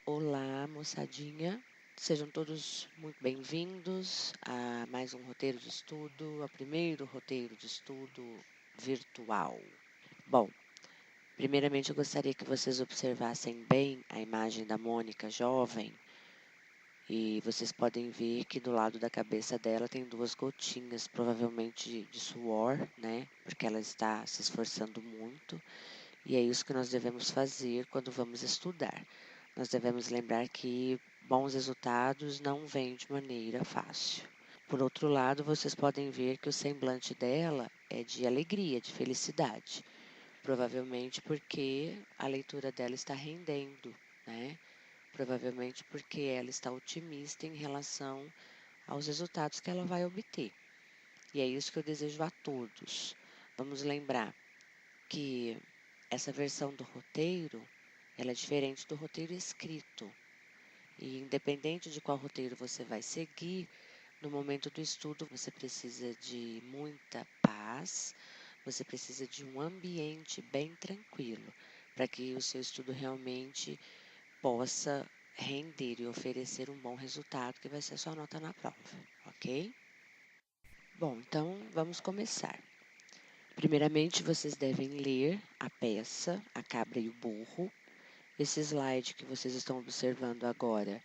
Olá, moçadinha. Sejam todos muito bem-vindos a mais um roteiro de estudo, ao primeiro roteiro de estudo virtual. Bom, primeiramente eu gostaria que vocês observassem bem a imagem da Mônica jovem e vocês podem ver que do lado da cabeça dela tem duas gotinhas, provavelmente de suor, né? Porque ela está se esforçando muito e é isso que nós devemos fazer quando vamos estudar. Nós devemos lembrar que bons resultados não vêm de maneira fácil. Por outro lado, vocês podem ver que o semblante dela é de alegria, de felicidade. Provavelmente porque a leitura dela está rendendo, né? Provavelmente porque ela está otimista em relação aos resultados que ela vai obter. E é isso que eu desejo a todos. Vamos lembrar que essa versão do roteiro, ela é diferente do roteiro escrito. E independente de qual roteiro você vai seguir, no momento do estudo você precisa de muita paz, você precisa de um ambiente bem tranquilo, para que o seu estudo realmente possa render e oferecer um bom resultado, que vai ser a sua nota na prova, ok? Bom, então vamos começar. Primeiramente, vocês devem ler a peça A Cabra e o Burro. Esse slide que vocês estão observando agora,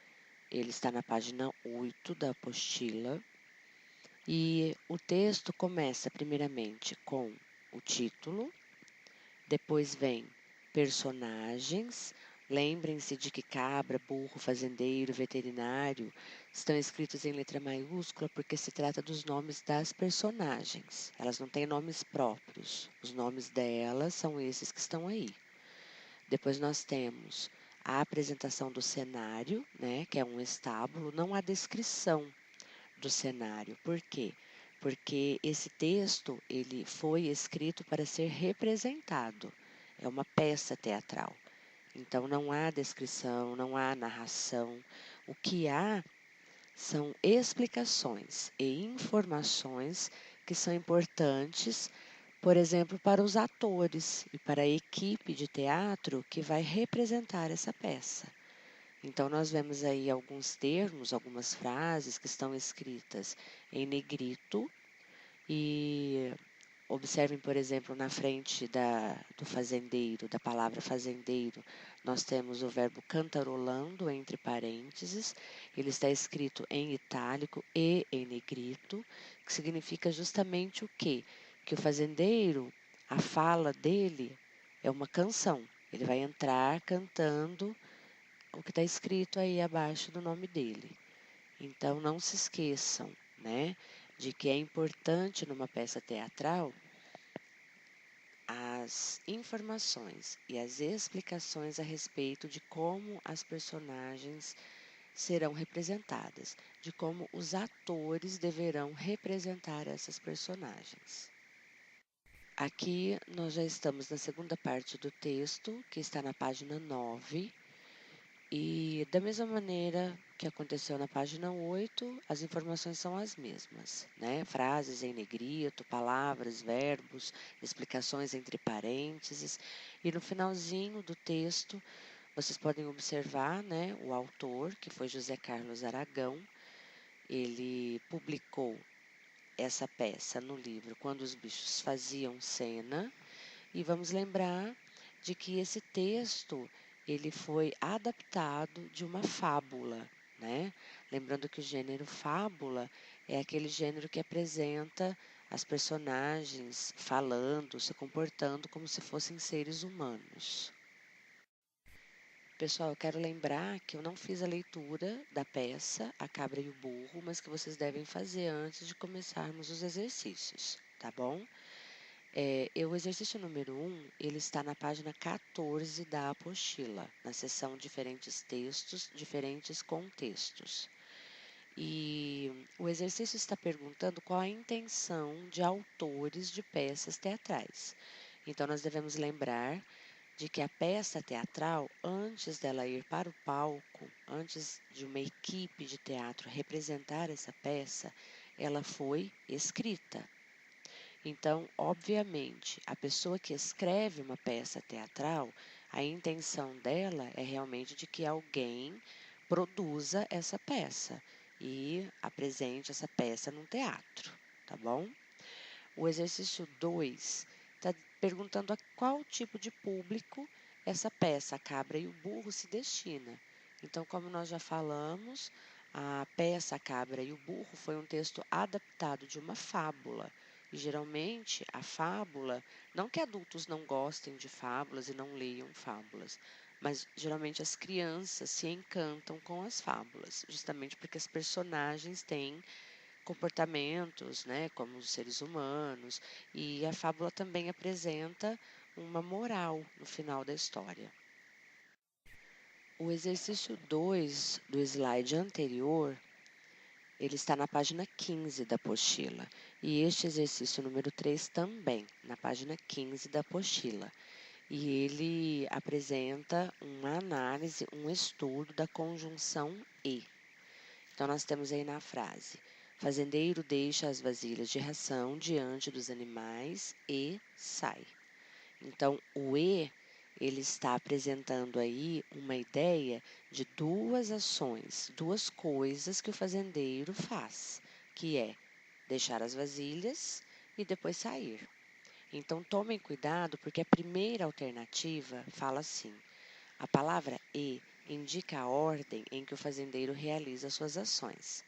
ele está na página 8 da apostila. E o texto começa primeiramente com o título, depois vem personagens. Lembrem-se de que cabra, burro, fazendeiro, veterinário estão escritos em letra maiúscula porque se trata dos nomes das personagens. Elas não têm nomes próprios. Os nomes delas são esses que estão aí. Depois nós temos a apresentação do cenário, né, que é um estábulo, não há descrição do cenário. Por quê? Porque esse texto ele foi escrito para ser representado. É uma peça teatral. Então não há descrição, não há narração. O que há são explicações e informações que são importantes, por exemplo, para os atores e para a equipe de teatro que vai representar essa peça. Então, nós vemos aí alguns termos, algumas frases que estão escritas em negrito e observem, por exemplo, na frente do fazendeiro, da palavra fazendeiro, nós temos o verbo cantarolando entre parênteses. Ele está escrito em itálico e em negrito, que significa justamente o quê? Que o fazendeiro, a fala dele é uma canção. Ele vai entrar cantando o que está escrito aí abaixo do nome dele. Então, não se esqueçam, né, de que é importante numa peça teatral as informações e as explicações a respeito de como as personagens serão representadas, de como os atores deverão representar essas personagens. Aqui nós já estamos na segunda parte do texto, que está na página 9. E da mesma maneira que aconteceu na página 8, as informações são as mesmas, né? Frases em negrito, palavras, verbos, explicações entre parênteses. E no finalzinho do texto, vocês podem observar, né, o autor, que foi José Carlos Aragão. Ele publicou essa peça no livro Quando os Bichos Faziam Cena. E vamos lembrar de que esse texto ele foi adaptado de uma fábula, né? Lembrando que o gênero fábula é aquele gênero que apresenta as personagens falando, se comportando como se fossem seres humanos. Pessoal, eu quero lembrar que eu não fiz a leitura da peça A Cabra e o Burro, mas que vocês devem fazer antes de começarmos os exercícios, tá bom? O exercício número 1, ele está na página 14 da apostila, na seção diferentes textos, diferentes contextos. E o exercício está perguntando qual a intenção de autores de peças teatrais. Então, nós devemos lembrar de que a peça teatral, antes dela ir para o palco, antes de uma equipe de teatro representar essa peça, ela foi escrita. Então, obviamente, a pessoa que escreve uma peça teatral A intenção dela é realmente de que alguém produza essa peça e apresente essa peça num teatro, tá bom? O exercício 2 está perguntando a qual tipo de público essa peça, a cabra e o burro, se destina. Então, como nós já falamos, a peça A Cabra e o Burro foi um texto adaptado de uma fábula. E geralmente a fábula, não que adultos não gostem de fábulas e não leiam fábulas, mas geralmente as crianças se encantam com as fábulas, justamente porque as personagens têm comportamentos, né, como os seres humanos, e a fábula também apresenta uma moral no final da história. O exercício 2 do slide anterior, ele está na página 15 da apostila, e este exercício número 3 também, na página 15 da apostila. E ele apresenta uma análise, um estudo da conjunção e. Então, nós temos aí na frase: fazendeiro deixa as vasilhas de ração diante dos animais e sai. Então, o e, ele está apresentando aí uma ideia de duas ações, duas coisas que o fazendeiro faz, que é deixar as vasilhas e depois sair. Então, tomem cuidado, porque a primeira alternativa fala assim: a palavra e indica a ordem em que o fazendeiro realiza suas ações.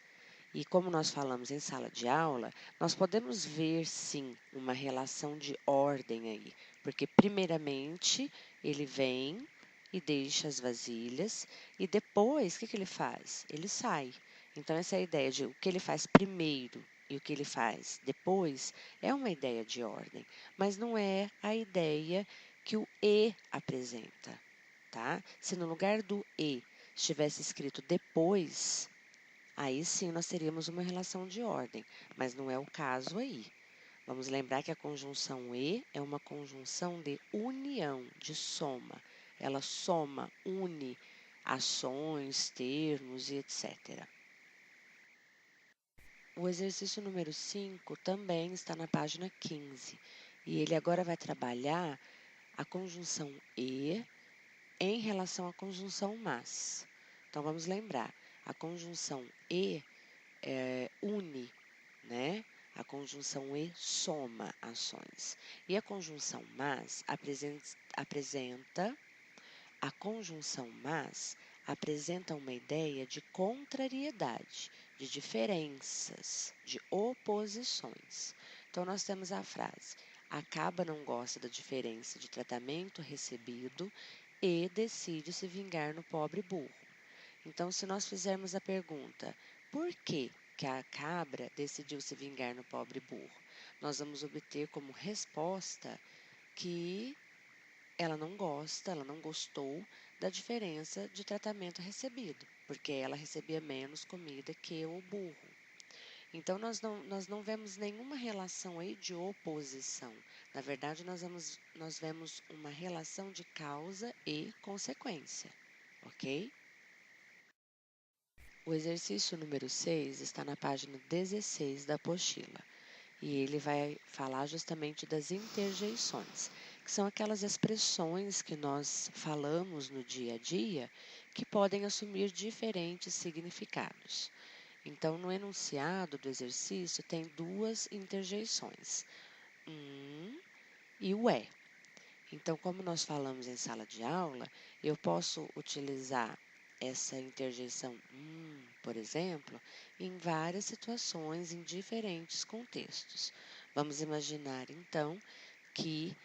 E como nós falamos em sala de aula, nós podemos ver sim uma relação de ordem aí, porque primeiramente ele vem e deixa as vasilhas e depois o que ele faz? Ele sai. Então essa ideia de o que ele faz primeiro e o que ele faz depois é uma ideia de ordem, mas não é a ideia que o e apresenta, tá? Se no lugar do e estivesse escrito depois, aí sim nós teríamos uma relação de ordem, mas não é o caso aí. Vamos lembrar que a conjunção e é uma conjunção de união, de soma. Ela soma, une ações, termos e etc. O exercício número 5 também está na página 15 e ele agora vai trabalhar a conjunção e em relação à conjunção mas. Então vamos lembrar, a conjunção e une, né? A conjunção e soma ações. E a conjunção mas a conjunção mas apresenta uma ideia de contrariedade, de diferenças, de oposições. Então nós temos a frase: a cabra não gosta da diferença de tratamento recebido e decide se vingar no pobre burro. Então, se nós fizermos a pergunta, por que a cabra decidiu se vingar no pobre burro? Nós vamos obter como resposta que ela não gosta, ela não gostou da diferença de tratamento recebido, porque ela recebia menos comida que o burro. Então, nós não vemos nenhuma relação aí de oposição. Na verdade, nós vemos uma relação de causa e consequência, ok? O exercício número 6 está na página 16 da apostila e ele vai falar justamente das interjeições, que são aquelas expressões que nós falamos no dia a dia que podem assumir diferentes significados. Então, no enunciado do exercício tem duas interjeições, e o é. Então, como nós falamos em sala de aula, eu posso utilizar essa interjeição por exemplo, em várias situações, em diferentes contextos. Vamos imaginar, então, que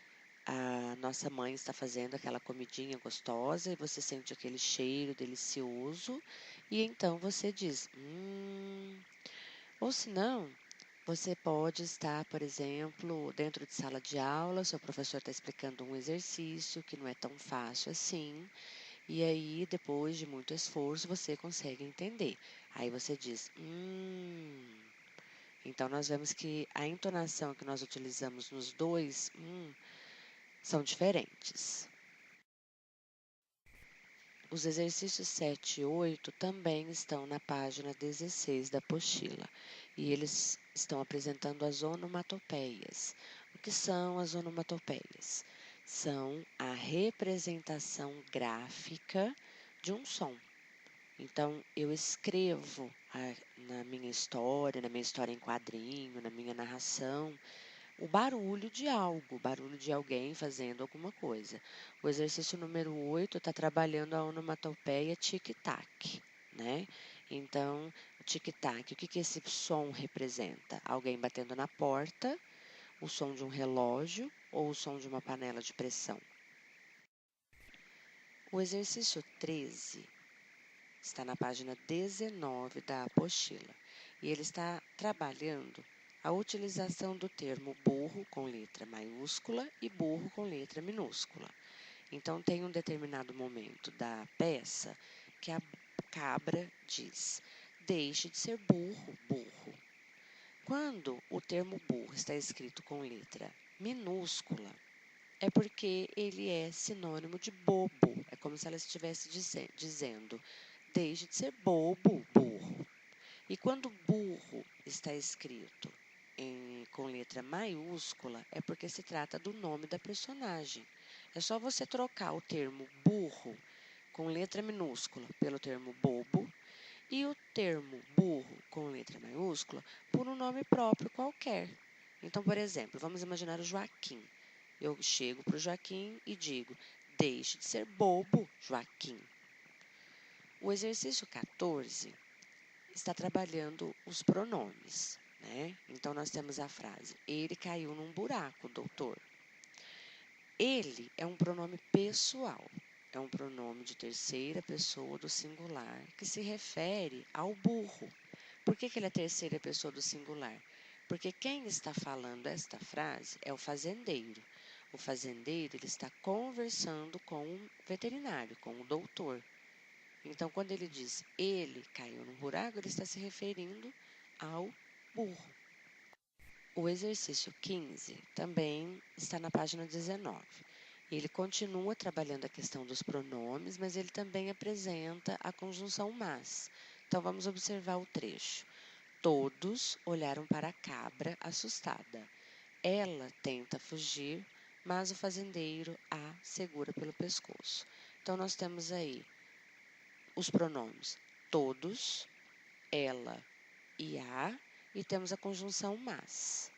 a nossa mãe está fazendo aquela comidinha gostosa e você sente aquele cheiro delicioso e então você diz, ou se não, você pode estar, por exemplo, dentro de sala de aula, seu professor está explicando um exercício que não é tão fácil assim, e aí, depois de muito esforço, você consegue entender. Aí você diz, Então, nós vemos que a entonação que nós utilizamos nos dois são diferentes. Os exercícios 7 e 8 também estão na página 16 da apostila e eles estão apresentando as onomatopeias. O que são as onomatopeias? são a representação gráfica de um som. Então, eu escrevo na minha história em quadrinho, na minha narração, o barulho de algo, o barulho de alguém fazendo alguma coisa. O exercício número 8 está trabalhando a onomatopeia tic-tac, né? Então, o tic-tac, o que esse som representa? Alguém batendo na porta, o som de um relógio ou o som de uma panela de pressão? O exercício 13 está na página 19 da apostila e ele está trabalhando a utilização do termo burro com letra maiúscula e burro com letra minúscula. Então, tem um determinado momento da peça que a cabra diz: deixe de ser burro, burro. Quando o termo burro está escrito com letra minúscula, é porque ele é sinônimo de bobo. É como se ela estivesse dizendo: deixe de ser bobo, burro. E quando burro está escrito com letra maiúscula, é porque se trata do nome da personagem. É só você trocar o termo burro com letra minúscula pelo termo bobo e o termo burro com letra maiúscula por um nome próprio qualquer. Então, por exemplo, vamos imaginar o Joaquim. Eu chego para o Joaquim e digo: deixe de ser bobo, Joaquim. O exercício 14 está trabalhando os pronomes, né? Então, nós temos a frase: ele caiu num buraco, doutor. Ele é um pronome pessoal, é um pronome de terceira pessoa do singular que se refere ao burro. Por que ele é terceira pessoa do singular? Porque quem está falando esta frase é o fazendeiro. O fazendeiro ele está conversando com o veterinário, com o doutor. Então, quando ele diz ele caiu num buraco, ele está se referindo ao burro. O exercício 15 também está na página 19. Ele continua trabalhando a questão dos pronomes, mas ele também apresenta a conjunção mas. Então, vamos observar o trecho. Todos olharam para a cabra assustada. Ela tenta fugir, mas o fazendeiro a segura pelo pescoço. Então, nós temos aí os pronomes todos, ela e a, e temos a conjunção mas.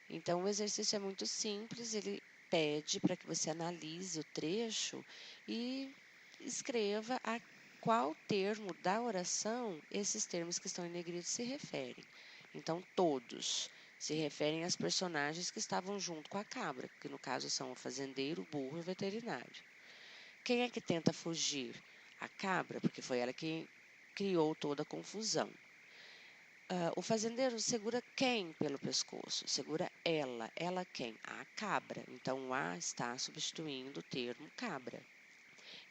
Então, o exercício é muito simples, ele pede para que você analise o trecho e escreva a qual termo da oração esses termos que estão em negrito se referem. Então, todos se referem às personagens que estavam junto com a cabra, que no caso são o fazendeiro, o burro e o veterinário. Quem é que tenta fugir? A cabra, porque foi ela que criou toda a confusão. O fazendeiro segura quem pelo pescoço? Segura ela. Ela quem? A cabra. Então, o a está substituindo o termo cabra.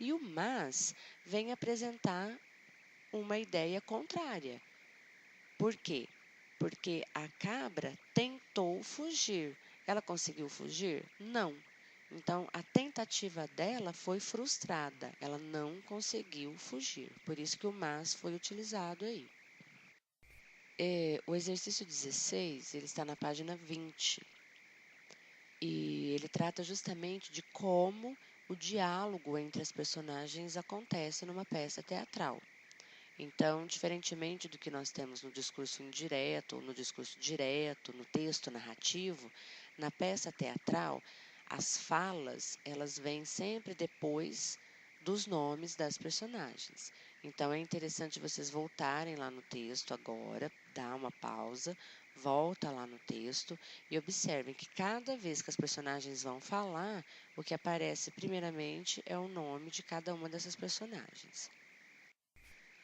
E o mas vem apresentar uma ideia contrária. Por quê? Porque a cabra tentou fugir. Ela conseguiu fugir? Não. Então, a tentativa dela foi frustrada. Ela não conseguiu fugir. Por isso que o mas foi utilizado aí. O exercício 16, ele está na página 20. E ele trata justamente de como o diálogo entre as personagens acontece numa peça teatral. Então, diferentemente do que nós temos no discurso indireto ou no discurso direto, no texto narrativo, na peça teatral, as falas, elas vêm sempre depois dos nomes das personagens. Então, é interessante vocês voltarem lá no texto agora, dar uma pausa, volta lá no texto e observem que cada vez que as personagens vão falar, o que aparece primeiramente é o nome de cada uma dessas personagens.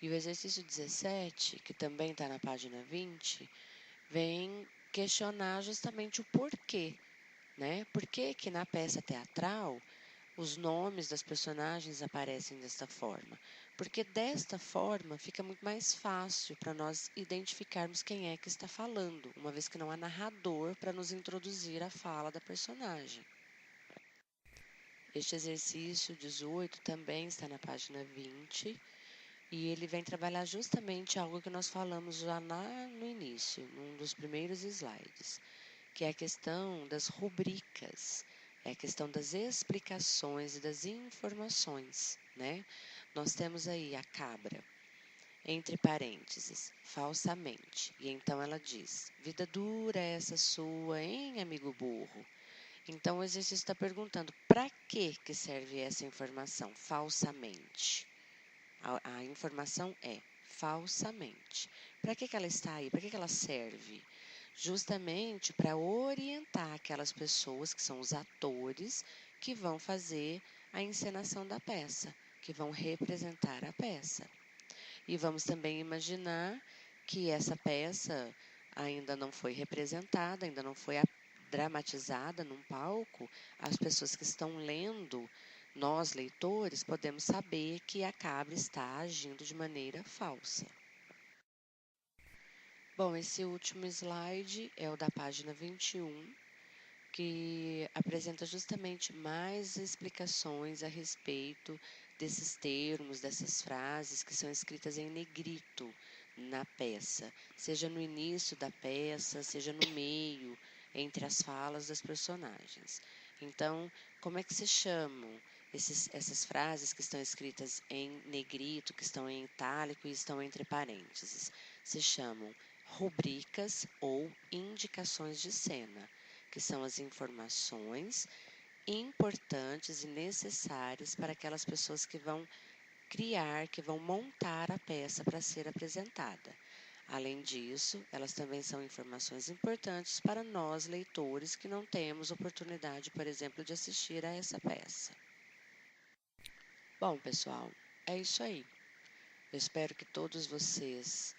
E o exercício 17, que também está na página 20, vem questionar justamente o porquê, né? Por que que na peça teatral os nomes das personagens aparecem desta forma? Porque desta forma fica muito mais fácil para nós identificarmos quem é que está falando, uma vez que não há narrador para nos introduzir a fala da personagem. Este exercício 18 também está na página 20, e ele vem trabalhar justamente algo que nós falamos já lá no início, num dos primeiros slides, que é a questão das rubricas. É a questão das explicações e das informações, né? Nós temos aí a cabra, entre parênteses, falsamente. E então ela diz: vida dura essa sua, hein, amigo burro? Então o exercício está perguntando: para que serve essa informação falsamente? A informação é falsamente. Para que ela está aí? Para que ela serve? Justamente para orientar aquelas pessoas que são os atores que vão fazer a encenação da peça, que vão representar a peça. E vamos também imaginar que essa peça ainda não foi representada, ainda não foi dramatizada num palco. As pessoas que estão lendo, nós leitores, podemos saber que a cabra está agindo de maneira falsa. Bom, esse último slide é o da página 21, que apresenta justamente mais explicações a respeito desses termos, dessas frases que são escritas em negrito na peça, seja no início da peça, seja no meio, entre as falas das personagens. Então, como é que se chamam essas frases que estão escritas em negrito, que estão em itálico e estão entre parênteses? Se chamam rubricas ou indicações de cena, que são as informações importantes e necessárias para aquelas pessoas que vão criar, que vão montar a peça para ser apresentada. Além disso, elas também são informações importantes para nós, leitores, que não temos oportunidade, por exemplo, de assistir a essa peça. Bom, pessoal, é isso aí. Eu espero que todos vocês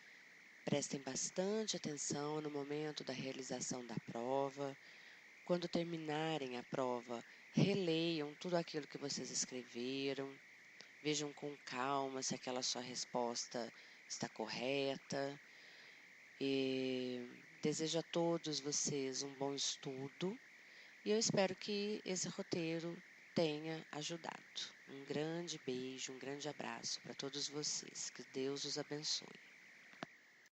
prestem bastante atenção no momento da realização da prova. Quando terminarem a prova, releiam tudo aquilo que vocês escreveram, vejam com calma se aquela sua resposta está correta. E desejo a todos vocês um bom estudo e eu espero que esse roteiro tenha ajudado. Um grande beijo, um grande abraço para todos vocês. Que Deus os abençoe.